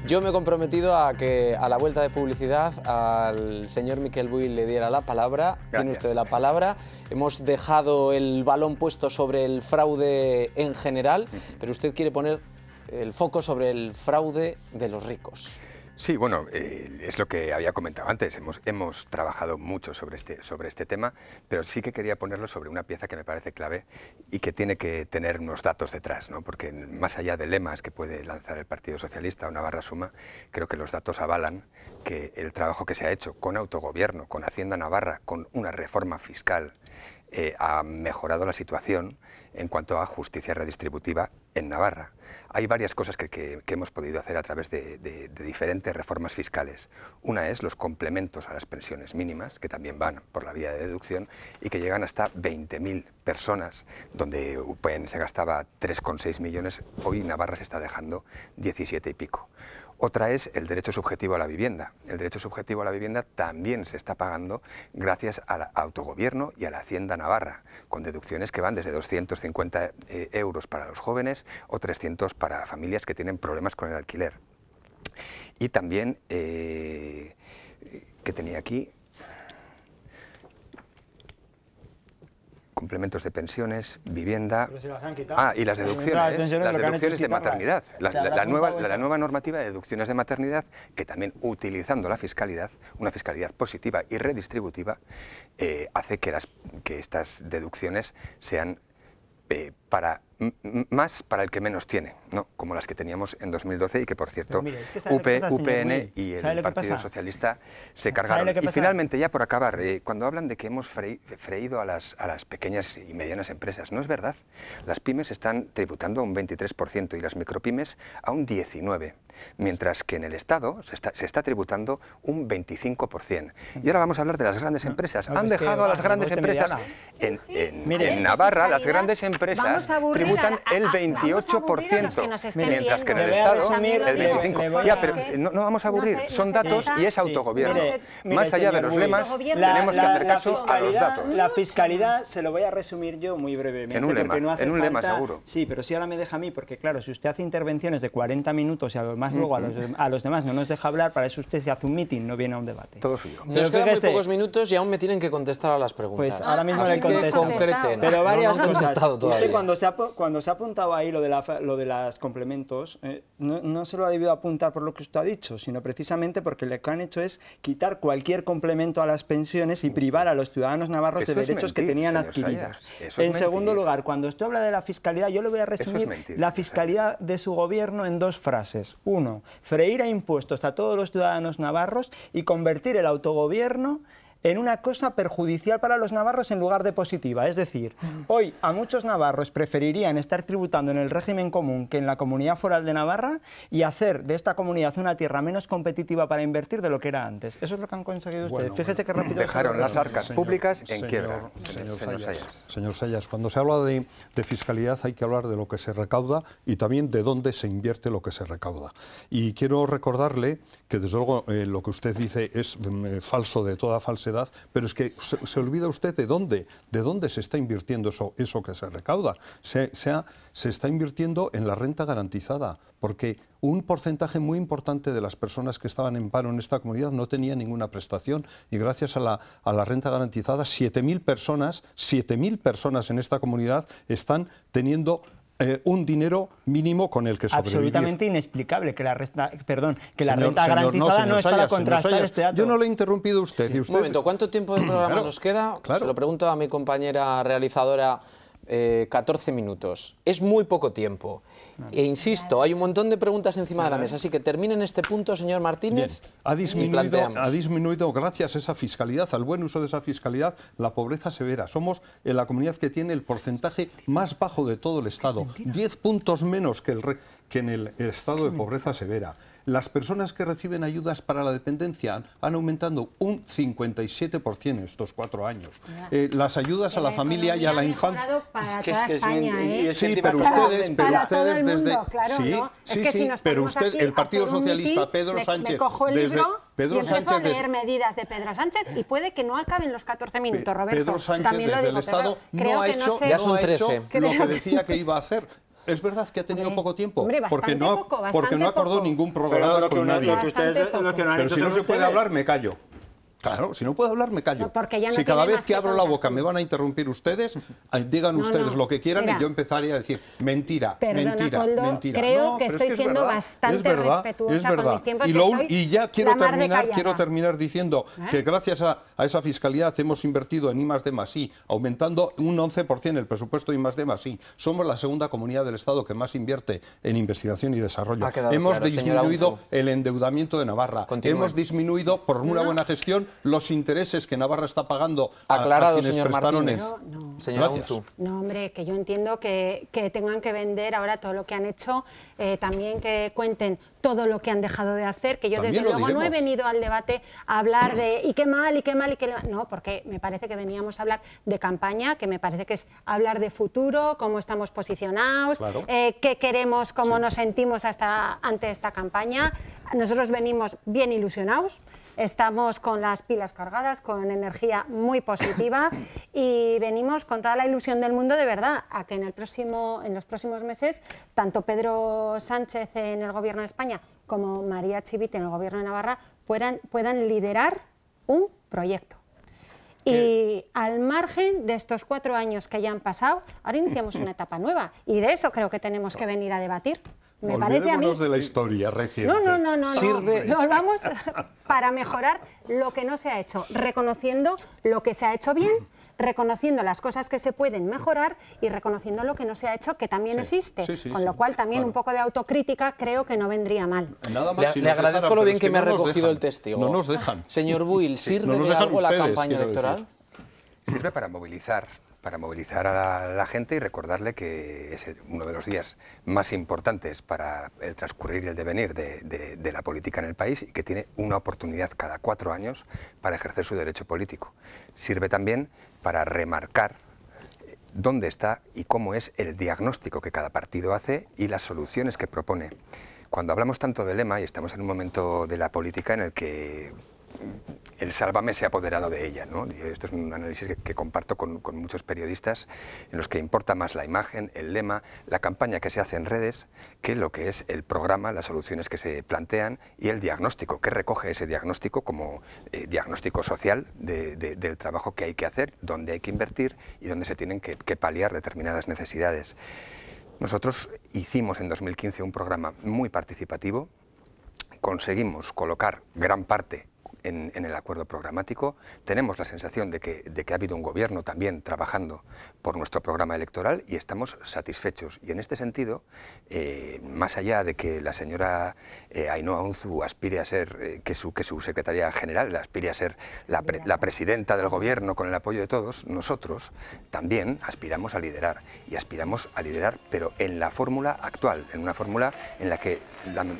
Yo me he comprometido a que a la vuelta de publicidad al señor Miquel Buil le diera la palabra. Gracias. Tiene usted la palabra. Hemos dejado el balón puesto sobre el fraude en general, pero usted quiere poner el foco sobre el fraude de los ricos. Sí, bueno, es lo que había comentado antes. Hemos trabajado mucho sobre este tema, pero sí que quería ponerlo sobre una pieza que me parece clave y que tiene que tener unos datos detrás, ¿no? Porque más allá de lemas que puede lanzar el Partido Socialista o Navarra Suma, creo que los datos avalan que el trabajo que se ha hecho con autogobierno, con Hacienda Navarra, con una reforma fiscal, ha mejorado la situación en cuanto a justicia redistributiva en Navarra. Hay varias cosas que hemos podido hacer a través de diferentes reformas fiscales. Una es los complementos a las pensiones mínimas, que también van por la vía de deducción y que llegan hasta 20.000 personas, donde UPN se gastaba 3,6 millones, hoy Navarra se está dejando 17 y pico. Otra es el derecho subjetivo a la vivienda. El derecho subjetivo a la vivienda también se está pagando gracias al autogobierno y a la Hacienda Navarra, con deducciones que van desde 250 euros para los jóvenes o 300 para familias que tienen problemas con el alquiler. Y también, que tenía aquí, complementos de pensiones, vivienda... Pero se las han quitado. Y las deducciones de maternidad. La nueva normativa de deducciones de maternidad, que también utilizando la fiscalidad, una fiscalidad positiva y redistributiva, hace que estas deducciones sean más para el que menos tiene, ¿no? Como las que teníamos en UPN y el Partido Socialista se cargaron. Y finalmente, ya por acabar, cuando hablan de que hemos freído a las pequeñas y medianas empresas, no es verdad. Las pymes están tributando a un 23% y las micropymes a un 19%, mientras que en el Estado se está tributando un 25%. Y ahora vamos a hablar de las grandes empresas. Han dejado a las grandes empresas. En Navarra, las grandes empresas tributan el 28%, mientras que en el Estado el 25%. Ya, pero no vamos a aburrir, son datos y es autogobierno. Más allá de los lemas, tenemos que hacer caso a los datos. La fiscalidad, se lo voy a resumir yo muy brevemente. En un lema seguro. Sí, pero sí ahora me deja a mí, porque claro, si usted hace intervenciones de 40 minutos y además luego a los demás no nos deja hablar, para eso usted se hace un mitin, no viene a un debate. Todo suyo. Nos quedan muy pocos minutos y aún me tienen que contestar a las preguntas. Pues ahora mismo le contesto. Pero varias cosas. Usted cuando se ha apuntado ahí lo de los complementos, no se lo ha debido apuntar por lo que usted ha dicho, sino precisamente porque lo que han hecho es quitar cualquier complemento a las pensiones y privar a los ciudadanos navarros de derechos que tenían adquiridos. En segundo lugar, cuando usted habla de la fiscalidad, yo le voy a resumir la fiscalidad de su gobierno en 2 frases. 1, freír a impuestos a todos los ciudadanos navarros y convertir el autogobierno en una cosa perjudicial para los navarros en lugar de positiva. Es decir, hoy a muchos navarros preferirían estar tributando en el régimen común que en la Comunidad Foral de Navarra y hacer de esta comunidad una tierra menos competitiva para invertir de lo que era antes. Eso es lo que han conseguido ustedes. Fíjese que rápido dejaron las arcas públicas en quiebra. Señor Sayas, cuando se habla de fiscalidad hay que hablar de lo que se recauda y también de dónde se invierte lo que se recauda. Y quiero recordarle que desde luego lo que usted dice es falso de toda falsedad, sociedad, pero es que se olvida usted de dónde se está invirtiendo eso que se recauda. Se está invirtiendo en la renta garantizada, porque un porcentaje muy importante de las personas que estaban en paro en esta comunidad no tenía ninguna prestación, y gracias a la renta garantizada 7.000 personas en esta comunidad están teniendo un dinero mínimo con el que sobrevivir. Absolutamente inexplicable que la renta garantizada no es para contrastar este dato. Yo no le he interrumpido a usted. Y usted... Un momento, ¿cuánto tiempo de programa nos queda? Claro. Se lo pregunto a mi compañera realizadora. 14 minutos. Es muy poco tiempo. E insisto, hay un montón de preguntas encima de la mesa, así que terminen este punto, señor Martínez. Bien. Ha disminuido gracias a esa fiscalidad, al buen uso de esa fiscalidad, la pobreza severa. Somos la comunidad que tiene el porcentaje más bajo de todo el Estado, 10 puntos menos que en el estado de pobreza severa. Las personas que reciben ayudas para la dependencia han aumentado un 57% en estos 4 años. Las ayudas a la familia y a la infancia... Para toda España, ¿eh? Sí, pero ustedes desde... Pero usted, el Partido Socialista, Pedro Sánchez... Me cojo el libro y empiezo a leer medidas de Pedro Sánchez y puede que no acaben los 14 minutos, Roberto. Pedro Sánchez desde el Estado no ha hecho lo que decía que iba a hacer. Es verdad que ha tenido poco tiempo, porque no acordó ningún programa con nadie. Pero si no se puede hablar, me callo. Claro, si no puedo hablar, me callo. Si cada vez que abro la boca me van a interrumpir ustedes, digan ustedes lo que quieran y yo empezaré a decir mentira, mentira, mentira. Creo que estoy siendo bastante respetuosa con mis tiempos. Y ya quiero terminar diciendo que gracias a esa fiscalidad hemos invertido en I+D+I, aumentando un 11% el presupuesto de I+D+I. Somos la segunda comunidad del Estado que más invierte en investigación y desarrollo. Hemos disminuido el endeudamiento de Navarra. Hemos disminuido, por una buena gestión, los intereses que Navarra está pagando a quienes prestaron. No, hombre, que yo entiendo que tengan que vender ahora todo lo que han hecho, también que cuenten todo lo que han dejado de hacer, que yo desde luego no he venido al debate a hablar de y qué mal, y qué mal, y qué mal. No, porque me parece que veníamos a hablar de campaña, que me parece que es hablar de futuro, cómo estamos posicionados, qué queremos, cómo nos sentimos ante esta campaña. Nosotros venimos bien ilusionados. Estamos con las pilas cargadas, con energía muy positiva y venimos con toda la ilusión del mundo, de verdad, a que en los próximos meses tanto Pedro Sánchez en el Gobierno de España como María Chivite en el Gobierno de Navarra puedan liderar un proyecto. Y al margen de estos 4 años que ya han pasado, ahora iniciamos una etapa nueva y de eso creo que tenemos que venir a debatir. Me parece a mí... de la historia reciente. No. Nos vamos para mejorar lo que no se ha hecho, reconociendo lo que se ha hecho bien, reconociendo las cosas que se pueden mejorar y reconociendo lo que no se ha hecho, que también existe. Con lo cual también un poco de autocrítica creo que no vendría mal. Le agradezco lo bien que me ha recogido el testigo. No nos dejan. Señor Buil, ¿sirve de algo la campaña electoral? Sirve para movilizar a la gente y recordarle que es uno de los días más importantes para el transcurrir y el devenir de la política en el país y que tiene una oportunidad cada 4 años para ejercer su derecho político. Sirve también para remarcar dónde está y cómo es el diagnóstico que cada partido hace y las soluciones que propone. Cuando hablamos tanto de lema, y estamos en un momento de la política en el que el sálvame se ha apoderado de ella, ¿no? Y esto es un análisis que comparto con muchos periodistas, en los que importa más la imagen, el lema, la campaña que se hace en redes, que lo que es el programa, las soluciones que se plantean y el diagnóstico, que recoge ese diagnóstico como diagnóstico social del trabajo que hay que hacer, dónde hay que invertir y dónde se tienen que paliar determinadas necesidades. Nosotros hicimos en 2015 un programa muy participativo, conseguimos colocar gran parte en el acuerdo programático, tenemos la sensación de que ha habido un gobierno también trabajando por nuestro programa electoral y estamos satisfechos. Y en este sentido, más allá de que la señora Ainhoa Unzu aspire a ser, que su secretaria general aspire a ser la presidenta del gobierno con el apoyo de todos, nosotros también aspiramos a liderar. Y aspiramos a liderar, pero en la fórmula actual, en una fórmula en la que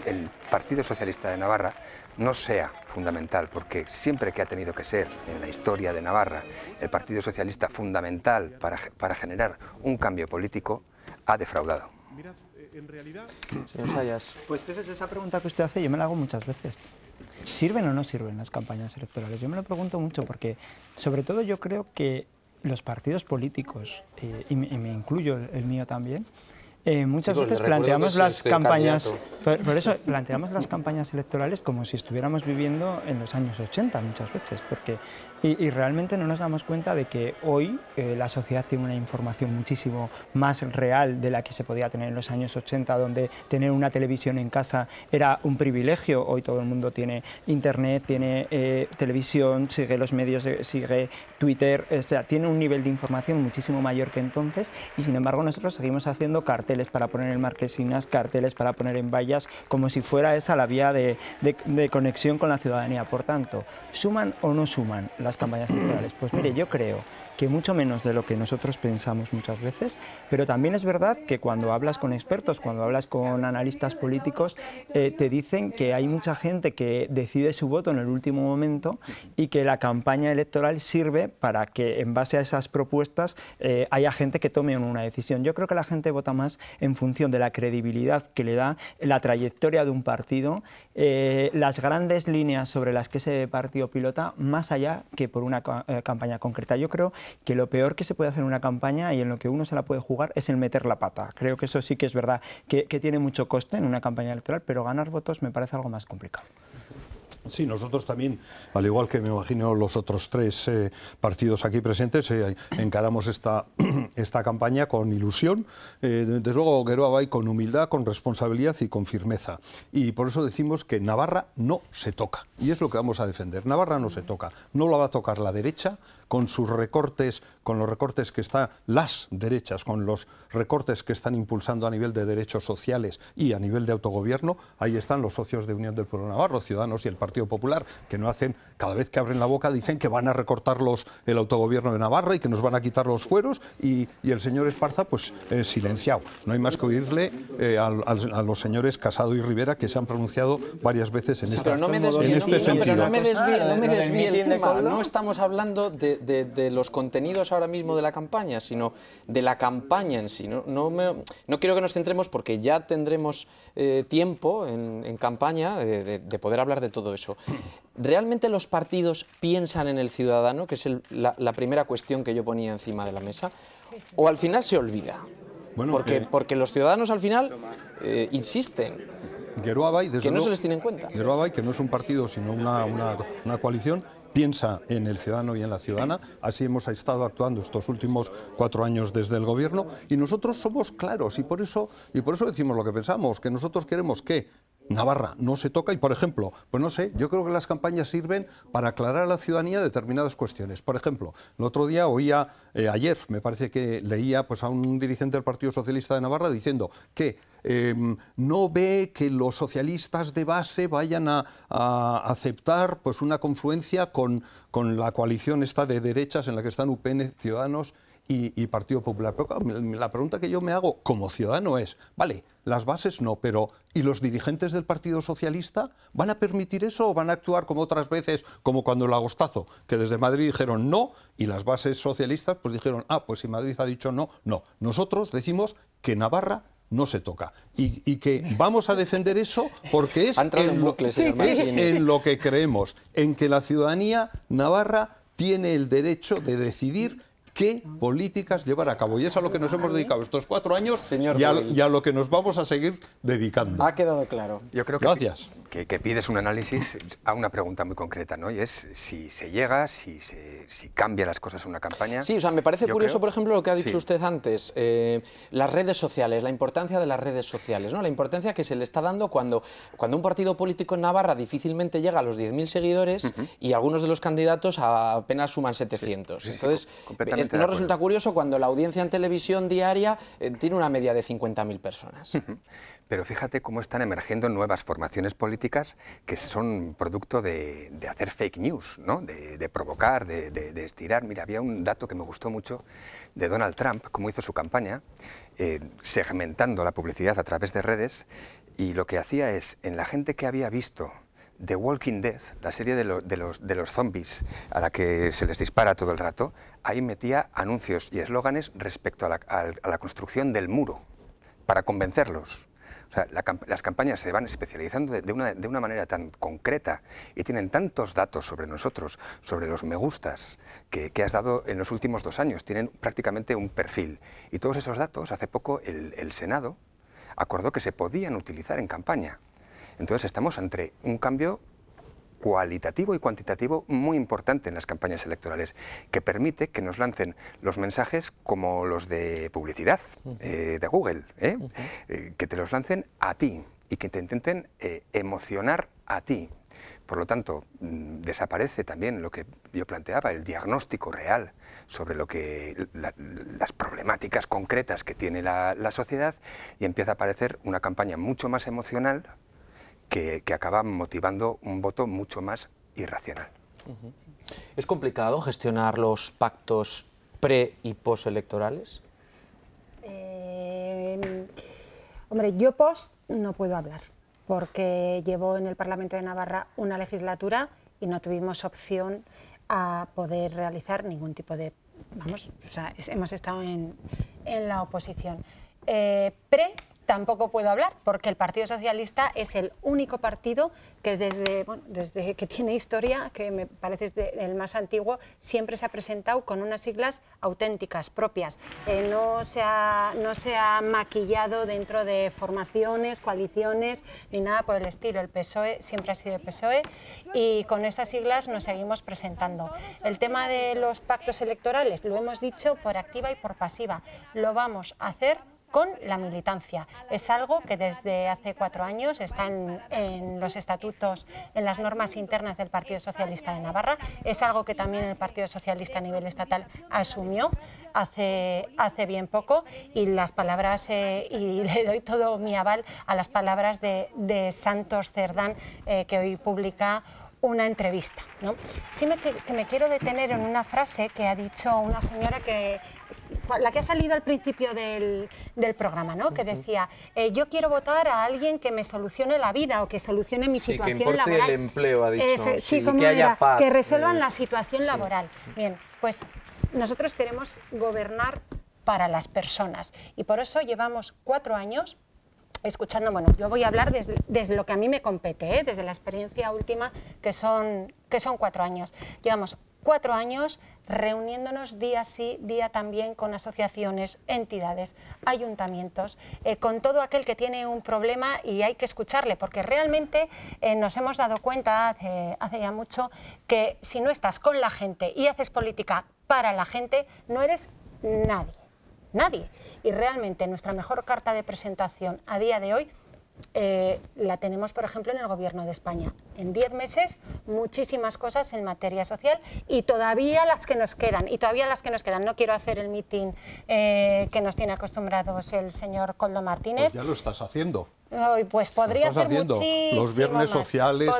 el Partido Socialista de Navarra no sea fundamental, porque siempre que ha tenido que ser en la historia de Navarra el Partido Socialista fundamental para generar un cambio político, ha defraudado. Mirad, en realidad... Señor Sayas. Pues fíjese, esa pregunta que usted hace yo me la hago muchas veces. ¿Sirven o no sirven las campañas electorales? Yo me lo pregunto mucho porque, sobre todo, yo creo que los partidos políticos, y me incluyo el mío también, muchas veces planteamos las campañas, por eso planteamos las campañas electorales como si estuviéramos viviendo en los años 80 muchas veces, porque y realmente no nos damos cuenta de que hoy la sociedad tiene una información muchísimo más real de la que se podía tener en los años 80, donde tener una televisión en casa era un privilegio. Hoy todo el mundo tiene internet, tiene televisión, sigue los medios, sigue Twitter, o sea, tiene un nivel de información muchísimo mayor que entonces, y sin embargo nosotros seguimos haciendo carteles para poner en marquesinas, carteles para poner en vallas, como si fuera esa la vía de conexión con la ciudadanía. Por tanto, ¿suman o no suman las campañas electorales? Pues mire, yo creo que mucho menos de lo que nosotros pensamos muchas veces, pero también es verdad que cuando hablas con expertos, cuando hablas con analistas políticos, te dicen que hay mucha gente que decide su voto en el último momento y que la campaña electoral sirve para que en base a esas propuestas haya gente que tome una decisión. Yo creo que la gente vota más en función de la credibilidad que le da la trayectoria de un partido, las grandes líneas sobre las que ese partido pilota, más allá que por una campaña concreta. Yo creo que lo peor que se puede hacer en una campaña y en lo que uno se la puede jugar es el meter la pata. Creo que eso sí que es verdad, que tiene mucho coste en una campaña electoral, pero ganar votos me parece algo más complicado. Sí, nosotros también, al igual que me imagino los otros tres partidos aquí presentes, encaramos esta campaña con ilusión, desde luego Geroa Bai con humildad, con responsabilidad y con firmeza. Y por eso decimos que Navarra no se toca, y es lo que vamos a defender. Navarra no se toca, no la va a tocar la derecha, con sus recortes, con los recortes que están las derechas, con los recortes que están impulsando a nivel de derechos sociales y a nivel de autogobierno. Ahí están los socios de Unión del Pueblo Navarro, Ciudadanos y el Partido Popular, que no hacen, cada vez que abren la boca dicen que van a recortar el autogobierno de Navarra y que nos van a quitar los fueros, y el señor Esparza pues silenciado. No hay más que oírle a los señores Casado y Rivera, que se han pronunciado varias veces en este sentido. Pero no me desvíe el tema. No estamos hablando de los contenidos ahora mismo de la campaña, sino de la campaña en sí. No quiero que nos centremos, porque ya tendremos tiempo en campaña de poder hablar de todo eso. ¿Realmente los partidos piensan en el ciudadano, que es la primera cuestión que yo ponía encima de la mesa? ¿O al final se olvida? Bueno, porque los ciudadanos al final insisten. Geroa Bai, desde que no luego, se les tiene en cuenta. Geroa Bai, que no es un partido sino una coalición, piensa en el ciudadano y en la ciudadana. Así hemos estado actuando estos últimos 4 años desde el gobierno, y nosotros somos claros, y por eso decimos lo que pensamos, que nosotros queremos que Navarra no se toca. Y, por ejemplo, pues no sé, yo creo que las campañas sirven para aclarar a la ciudadanía determinadas cuestiones. Por ejemplo, el otro día oía, ayer me parece que leía pues a un dirigente del Partido Socialista de Navarra diciendo que no ve que los socialistas de base vayan a aceptar pues una confluencia con la coalición esta de derechas en la que están UPN, Ciudadanos y Partido Popular. Pero la pregunta que yo me hago como ciudadano es, vale, las bases no, pero ¿y los dirigentes del Partido Socialista van a permitir eso o van a actuar como otras veces, como cuando el agostazo, que desde Madrid dijeron no y las bases socialistas pues dijeron, pues si Madrid ha dicho no, no. Nosotros decimos que Navarra no se toca y que vamos a defender eso porque es en lo que creemos, en que la ciudadanía navarra tiene el derecho de decidir qué políticas llevar a cabo. Y es a lo que nos hemos dedicado estos 4 años y a lo que nos vamos a seguir dedicando. Ha quedado claro. Yo creo que pides un análisis a una pregunta muy concreta, ¿no? Y es si se llega, si cambia las cosas en una campaña. Sí, o sea, me parece curioso, por ejemplo, lo que ha dicho usted antes, las redes sociales, la importancia de las redes sociales, ¿no? La importancia que se le está dando cuando un partido político en Navarra difícilmente llega a los 10.000 seguidores y algunos de los candidatos apenas suman 700. Entonces, ¿no resulta curioso cuando la audiencia en televisión diaria tiene una media de 50.000 personas? Pero fíjate cómo están emergiendo nuevas formaciones políticas que son producto de hacer fake news, ¿no? De provocar, de estirar. Mira, había un dato que me gustó mucho de Donald Trump, cómo hizo su campaña, segmentando la publicidad a través de redes, y lo que hacía es, en la gente que había visto The Walking Dead, la serie de los zombies a la que se les dispara todo el rato, ahí metía anuncios y eslóganes respecto a la construcción del muro, para convencerlos. O sea, las campañas se van especializando de una manera tan concreta y tienen tantos datos sobre nosotros, sobre los me gustas que has dado en los últimos 2 años. Tienen prácticamente un perfil. Y todos esos datos, hace poco el Senado acordó que se podían utilizar en campaña. Entonces estamos ante un cambio cualitativo y cuantitativo muy importante en las campañas electorales, que permite que nos lancen los mensajes como los de publicidad de Google, que te los lancen a ti y que te intenten emocionar a ti. Por lo tanto, desaparece también lo que yo planteaba, el diagnóstico real sobre lo que las problemáticas concretas que tiene la sociedad, y empieza a aparecer una campaña mucho más emocional que acaba motivando un voto mucho más irracional. ¿Es complicado gestionar los pactos pre- y postelectorales? Hombre, yo post no puedo hablar, porque llevo en el Parlamento de Navarra una legislatura y no tuvimos opción a poder realizar ningún tipo de... Vamos, o sea, hemos estado en la oposición. Pre tampoco puedo hablar, porque el Partido Socialista es el único partido que desde que tiene historia, que me parece el más antiguo, siempre se ha presentado con unas siglas auténticas, propias. No se ha maquillado dentro de formaciones, coaliciones, ni nada por el estilo. El PSOE siempre ha sido el PSOE y con esas siglas nos seguimos presentando. El tema de los pactos electorales, lo hemos dicho por activa y por pasiva, lo vamos a hacer con la militancia. Es algo que desde hace 4 años está en los estatutos, en las normas internas del Partido Socialista de Navarra. Es algo que también el Partido Socialista a nivel estatal asumió hace bien poco, y las palabras, y le doy todo mi aval a las palabras de Santos Cerdán, que hoy publica una entrevista, ¿no? Sí que me quiero detener en una frase que ha dicho una señora la que ha salido al principio del programa, ¿no? Que decía, yo quiero votar a alguien que me solucione la vida o que solucione mi situación laboral. Que importe el empleo, ha dicho. Sí, como que haya paz. Que resuelvan la situación laboral. Bien, pues nosotros queremos gobernar para las personas y por eso llevamos 4 años escuchando, bueno, yo voy a hablar desde lo que a mí me compete, desde la experiencia última, que son 4 años. Llevamos 4 años reuniéndonos día sí, día también con asociaciones, entidades, ayuntamientos, con todo aquel que tiene un problema, y hay que escucharle, porque realmente nos hemos dado cuenta hace ya mucho que si no estás con la gente y haces política para la gente, no eres nadie. Nadie. Y realmente nuestra mejor carta de presentación a día de hoy la tenemos, por ejemplo, en el Gobierno de España. En 10 meses, muchísimas cosas en materia social, y todavía las que nos quedan, No quiero hacer el mitin que nos tiene acostumbrados el señor Koldo Martínez. Pues ya lo estás haciendo. Pues podría hacer muchísimo los viernes más. sociales,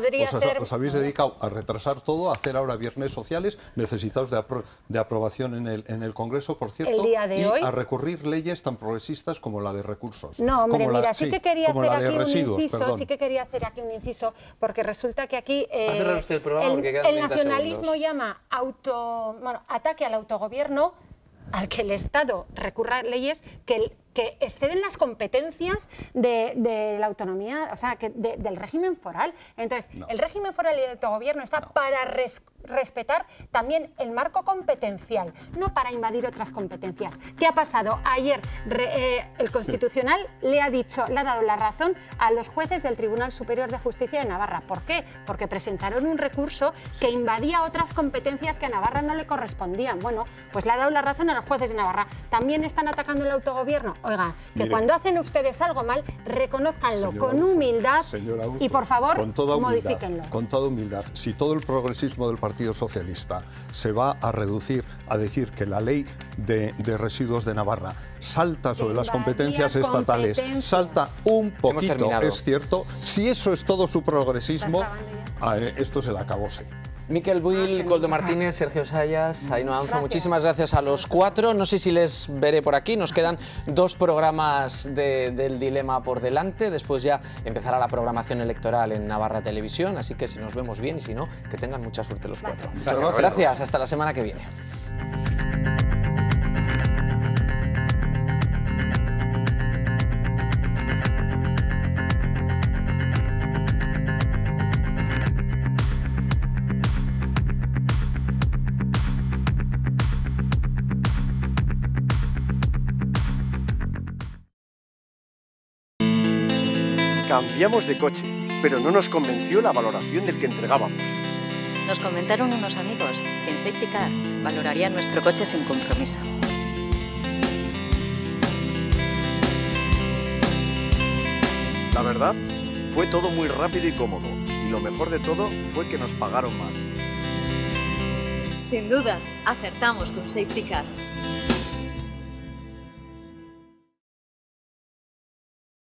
os habéis dedicado a retrasar todo, a hacer ahora viernes sociales, necesitados de aprobación en el Congreso, por cierto, el día de hoy, a recurrir leyes tan progresistas como la de recursos. No, hombre, mira, sí que quería hacer aquí un inciso, porque resulta que aquí el nacionalismo llama ataque al autogobierno, al que el Estado recurra a leyes que exceden las competencias de la autonomía, o sea, del régimen foral. Entonces, el régimen foral y el autogobierno está para respetar también el marco competencial, no para invadir otras competencias. ¿Qué ha pasado? Ayer el Constitucional le ha dado la razón a los jueces del Tribunal Superior de Justicia de Navarra. ¿Por qué? Porque presentaron un recurso que invadía otras competencias que a Navarra no le correspondían. Bueno, pues le ha dado la razón a los jueces de Navarra. ¿También están atacando el autogobierno? Oiga, que mire, cuando hacen ustedes algo mal, reconózcanlo con humildad y, por favor, modifíquenlo. Con toda humildad. Si todo el progresismo del Partido Socialista se va a reducir a decir que la ley de residuos de Navarra salta sobre las competencias estatales, salta un poquito, es cierto, si eso es todo su progresismo, esto es el acabose. Miquel Buil, Koldo Martínez, Sergio Sayas, Ainhoa Anzo, muchísimas gracias a los 4. No sé si les veré por aquí, nos quedan 2 programas del dilema por delante, después ya empezará la programación electoral en Navarra Televisión, así que si nos vemos bien y si no, que tengan mucha suerte los 4. Gracias, hasta la semana que viene. Cambiamos de coche, pero no nos convenció la valoración del que entregábamos. Nos comentaron unos amigos que en Safety Car valorarían nuestro coche sin compromiso. La verdad, fue todo muy rápido y cómodo, y lo mejor de todo fue que nos pagaron más. Sin duda, acertamos con Safety Car.